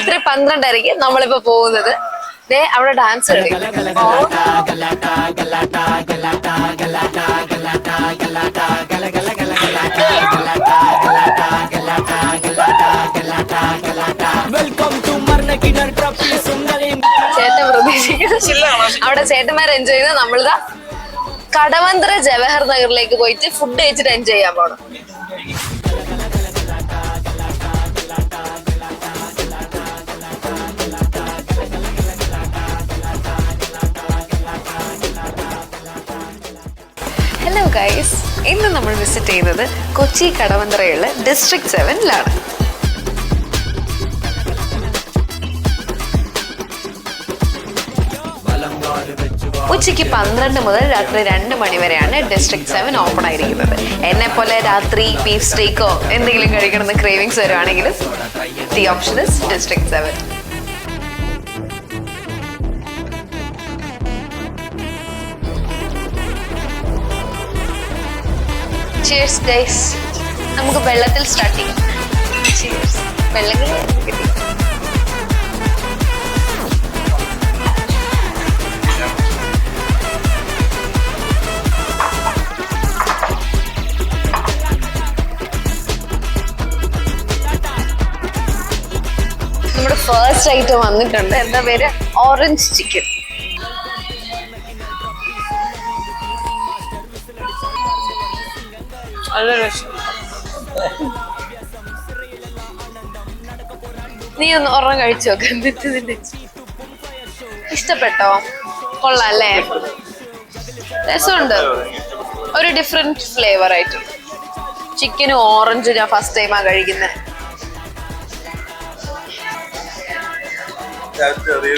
രാത്രി 12:30 നമ്മളിപ്പോ പോകുന്നത് അവിടെ ഡാൻസ് കളിക്കും. ചേട്ടൻ പ്രതീക്ഷിക്കുന്നു അവിടെ ചേട്ടന്മാർ എൻജോയ് ചെയ്യുന്നത്. നമ്മളിതാ കടവന്ത്ര ജവഹർ നഗറിലേക്ക് പോയിട്ട് ഫുഡ് കഴിച്ചിട്ട് എൻജോയ് ചെയ്യാൻ പോണം. ഹലോ ഗൈസ്, ഇന്ന് നമ്മൾ വിസിറ്റ് ചെയ്യുന്നത് കൊച്ചി കടവന്ത്രയുള്ള ഡിസ്ട്രിക്ട് 7-ലാണ്. ഉച്ചയ്ക്ക് 12 മുതൽ രാത്രി 2 മണി വരെയാണ് ഡിസ്ട്രിക്ട് 7 ഓപ്പൺ ആയിരിക്കുന്നത്. എന്നെ പോലെ രാത്രി ബീഫ് സ്റ്റേക്കോ എന്തെങ്കിലും കഴിക്കണമെന്ന് ക്രേവിങ്സ് വരുവാണെങ്കിലും the option is district 7. Cheers guys. നമുക്ക് വെള്ളത്തിൽ സ്റ്റാർട്ട് ചെയ്യാം. Cheers. വെള്ളം കിട്ടി. നമ്മുടെ ഫസ്റ്റ് ഐറ്റം വന്നിട്ടുണ്ട്. എന്താ പേര്? Orange chicken. നീ ഒന്ന് ഒരെണ്ണം കഴിച്ചു നോക്ക്. എന്നിട്ട് നിന്റെ ഇഷ്ടപ്പെട്ടോ? കൊള്ളാല്ലേ? രസമുണ്ട്. ഒരു ഡിഫറെന്റ് ഫ്ലേവർ ആയിട്ട്. ചിക്കനും ഓറഞ്ചും ഞാൻ ഫസ്റ്റ് ടൈമാ കഴിക്കുന്നത്.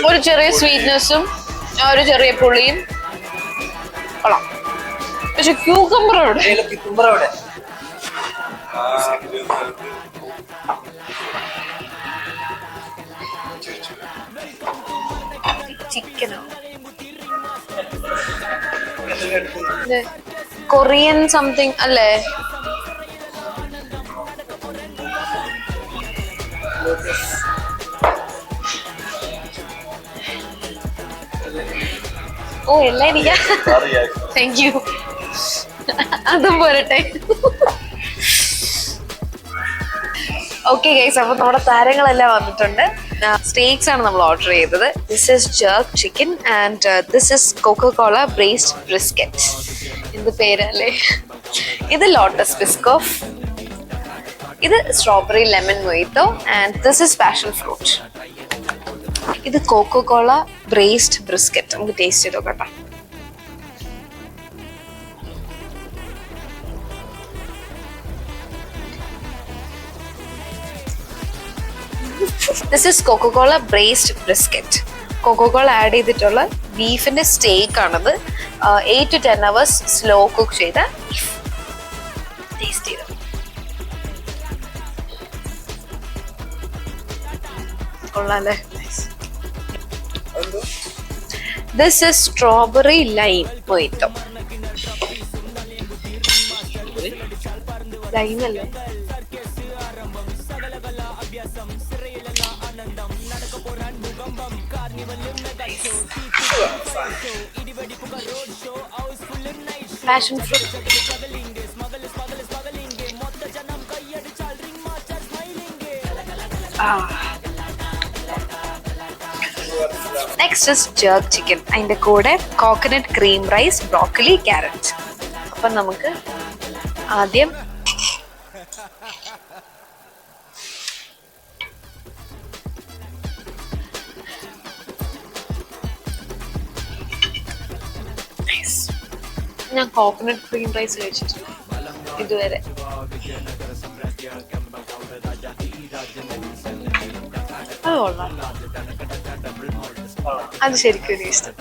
ഒരു ചെറിയ സ്വീറ്റ്നെസ്സും ഒരു ചെറിയ പുളിയും കൊള്ളാം. പക്ഷെ ക്യൂക്കമ്പർ എവിടെ? ചിക്കനോ? കൊറിയൻ സംതിങ് അല്ലേ? ഓ എല്ലാം ഇരിക്കാം. Thank you. അതും പോരട്ടെ. ഓക്കെ ഗൈസ്, അപ്പൊ നമ്മുടെ താരങ്ങളെല്ലാം വന്നിട്ടുണ്ട്. സ്റ്റേക്സ് ആണ് നമ്മൾ ഓർഡർ ചെയ്തത്. This is jerk chicken and this is Coca Cola braised brisket. എന്ത് പേരല്ലേ? ഇത് ലോട്ടസ് ബിസ്കോഫ്, ഇത് strawberry lemon mojito and this is passion fruit. ഇത് കോക്കോകോള ബ്രേസ്ഡ് ബ്രിസ്കറ്റ്. നമുക്ക് ടേസ്റ്റ് ചെയ്ത് നോക്കട്ടെ. This is Coca Cola braised brisket. Coca Cola add ചെയ്തിട്ടുള്ള ബീഫിന്റെ സ്റ്റേക്ക് ആണത്. 8 to 10 hours സ്ലോ കുക്ക് ചെയ്ത ബീഫ്. ടേസ്റ്റ് ചെയ്ത് കൊള്ളാല്ലേ? This is strawberry lime mojito. Lime അല്ലേ? Passion fruit. Next is jerk chicken. അതിൻ്റെ കൂടെ coconut cream rice, broccoli, carrot. അപ്പം നമുക്ക് ആദ്യം ഞാൻ കോക്കനട്ട് ക്രീം റൈസ് കഴിച്ചിട്ടില്ല ഇതുവരെ. അത് കൊള്ളാം. അത് ശരിക്കും എനിക്ക് ഇഷ്ടം.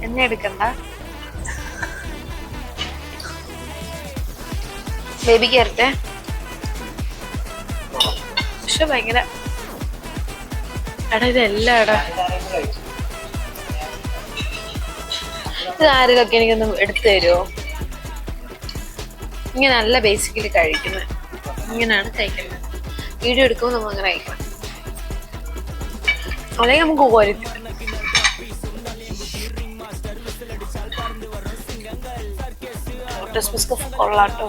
എന്നെ എടുക്കണ്ട. ബേബിക്ക് തരട്ടെ. പക്ഷെ ഭയങ്കര എടാ ഇതെല്ലാം എടാ ഇത് ആരെയൊക്കെ എനിക്കൊന്ന് എടുത്തു തരുമോ? ഇങ്ങനല്ല ബേസിക്കലി കഴിക്കുന്നത്, ഇങ്ങനെയാണ് കഴിക്കുന്നത്. വീഡിയോ എടുക്കുമ്പോൾ നമ്മൾ അങ്ങനെ കഴിക്കണം, അല്ലെങ്കിൽ നമുക്ക് കോരിക്കും. കൊള്ളാട്ടോ.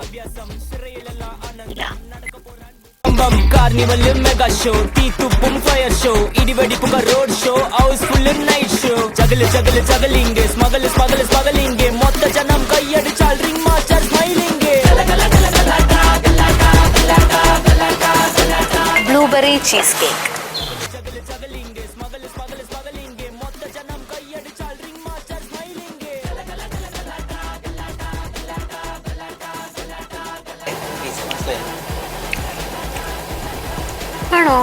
कार्निवल मेगा शो तीतुपुम फायर शो इडिवेडिपुगा road show housefull night show juggle juggle जगलिंगे स्मगल स्मगल स्मगलिंगे मोत्त जनम कय्यडिचाल रिंग मास्टर स्मैलिंगे ब्लूबेरी चीज केक. ആണോ?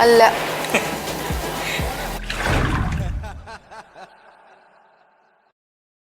അല്ല.